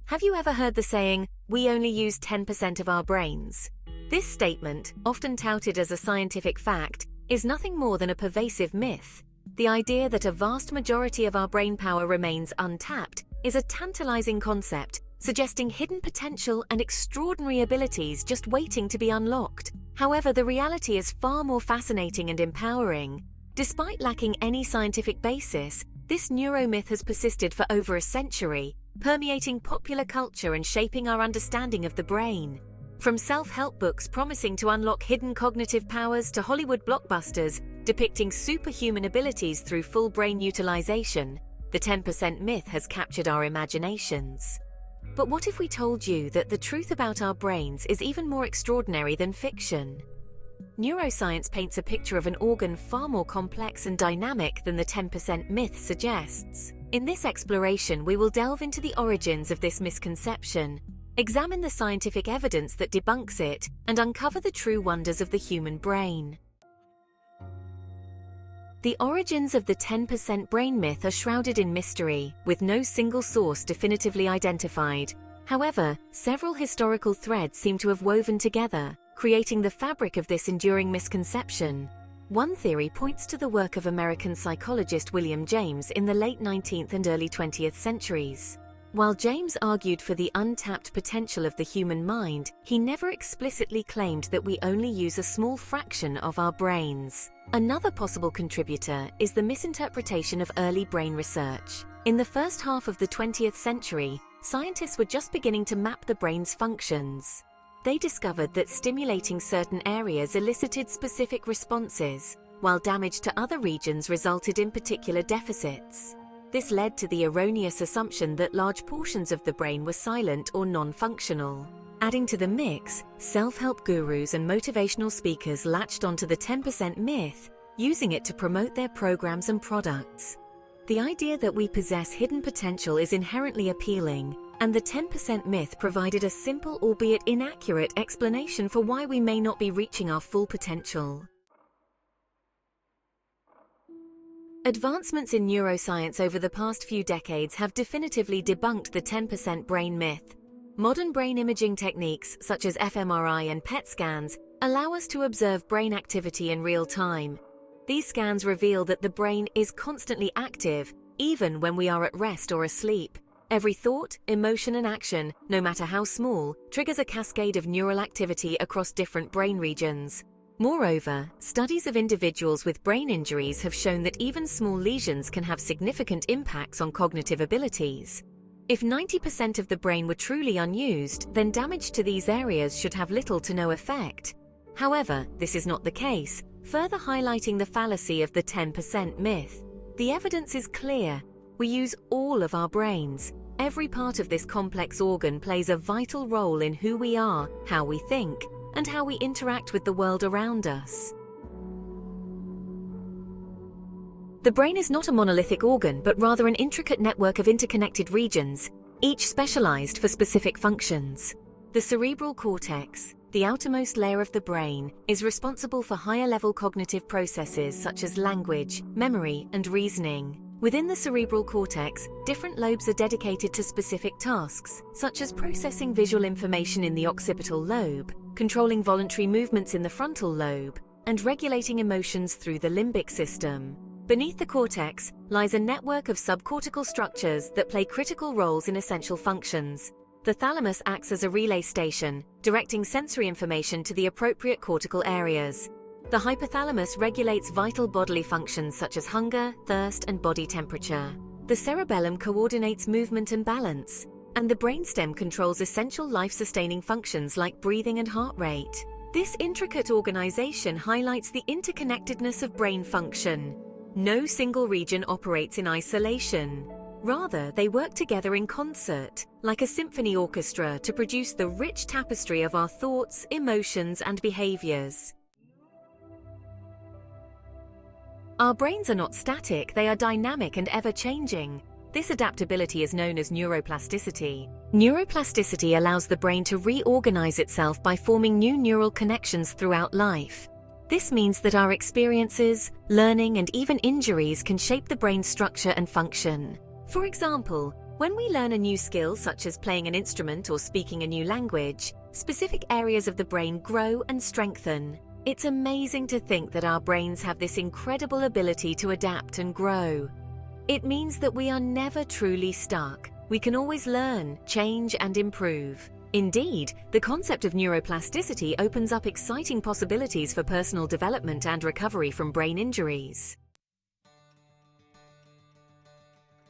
Have you ever heard the saying, "We only use 10% of our brains"? This statement, often touted as a scientific fact, is nothing more than a pervasive myth. The idea that a vast majority of our brain power remains untapped is a tantalizing concept, suggesting hidden potential and extraordinary abilities just waiting to be unlocked. However, the reality is far more fascinating and empowering. Despite lacking any scientific basis, this neuromyth has persisted for over a century, permeating popular culture and shaping our understanding of the brain. From self-help books promising to unlock hidden cognitive powers to Hollywood blockbusters depicting superhuman abilities through full brain utilization, the 10% myth has captured our imaginations. But what if we told you that the truth about our brains is even more extraordinary than fiction? Neuroscience paints a picture of an organ far more complex and dynamic than the 10% myth suggests. In this exploration, we will delve into the origins of this misconception, examine the scientific evidence that debunks it, and uncover the true wonders of the human brain. The origins of the 10% brain myth are shrouded in mystery, with no single source definitively identified. However, several historical threads seem to have woven together, creating the fabric of this enduring misconception. One theory points to the work of American psychologist William James in the late 19th and early 20th centuries. While James argued for the untapped potential of the human mind, he never explicitly claimed that we only use a small fraction of our brains. Another possible contributor is the misinterpretation of early brain research. In the first half of the 20th century, scientists were just beginning to map the brain's functions. They discovered that stimulating certain areas elicited specific responses, while damage to other regions resulted in particular deficits. This led to the erroneous assumption that large portions of the brain were silent or non-functional. Adding to the mix, self-help gurus and motivational speakers latched onto the 10% myth, using it to promote their programs and products. The idea that we possess hidden potential is inherently appealing, and the 10% myth provided a simple albeit inaccurate explanation for why we may not be reaching our full potential. Advancements in neuroscience over the past few decades have definitively debunked the 10% brain myth. Modern brain imaging techniques such as fMRI and PET scans allow us to observe brain activity in real time. These scans reveal that the brain is constantly active, even when we are at rest or asleep. Every thought, emotion, and action, no matter how small, triggers a cascade of neural activity across different brain regions. Moreover, studies of individuals with brain injuries have shown that even small lesions can have significant impacts on cognitive abilities. If 90% of the brain were truly unused, then damage to these areas should have little to no effect. However, this is not the case, further highlighting the fallacy of the 10% myth. The evidence is clear. We use all of our brains. Every part of this complex organ plays a vital role in who we are, how we think, and how we interact with the world around us. The brain is not a monolithic organ, but rather an intricate network of interconnected regions, each specialized for specific functions. The cerebral cortex, the outermost layer of the brain, is responsible for higher-level cognitive processes such as language, memory, and reasoning. Within the cerebral cortex, different lobes are dedicated to specific tasks, such as processing visual information in the occipital lobe, controlling voluntary movements in the frontal lobe, and regulating emotions through the limbic system. Beneath the cortex lies a network of subcortical structures that play critical roles in essential functions. The thalamus acts as a relay station, directing sensory information to the appropriate cortical areas. The hypothalamus regulates vital bodily functions such as hunger, thirst, and body temperature. The cerebellum coordinates movement and balance, and the brainstem controls essential life-sustaining functions like breathing and heart rate. This intricate organization highlights the interconnectedness of brain function. No single region operates in isolation. Rather, they work together in concert, like a symphony orchestra, to produce the rich tapestry of our thoughts, emotions, and behaviors. Our brains are not static, they are dynamic and ever-changing. This adaptability is known as neuroplasticity. Neuroplasticity allows the brain to reorganize itself by forming new neural connections throughout life. This means that our experiences, learning, and even injuries can shape the brain's structure and function. For example, When we learn a new skill, such as playing an instrument or speaking a new language, specific areas of the brain grow and strengthen. It's amazing to think that our brains have this incredible ability to adapt and grow. It means that we are never truly stuck. We can always learn, change, and improve. Indeed, the concept of neuroplasticity opens up exciting possibilities for personal development and recovery from brain injuries.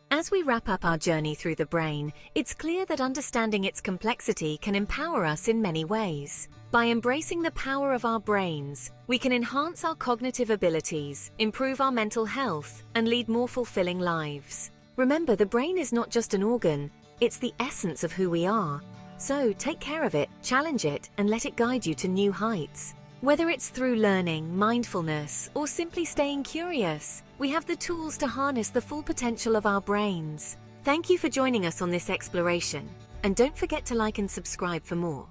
As we wrap up our journey through the brain, it's clear that understanding its complexity can empower us in many ways. By embracing the power of our brains, we can enhance our cognitive abilities, improve our mental health, and lead more fulfilling lives. Remember, the brain is not just an organ, it's the essence of who we are. So take care of it, challenge it, and let it guide you to new heights. Whether it's through learning, mindfulness, or simply staying curious, we have the tools to harness the full potential of our brains. Thank you for joining us on this exploration, and don't forget to like and subscribe for more.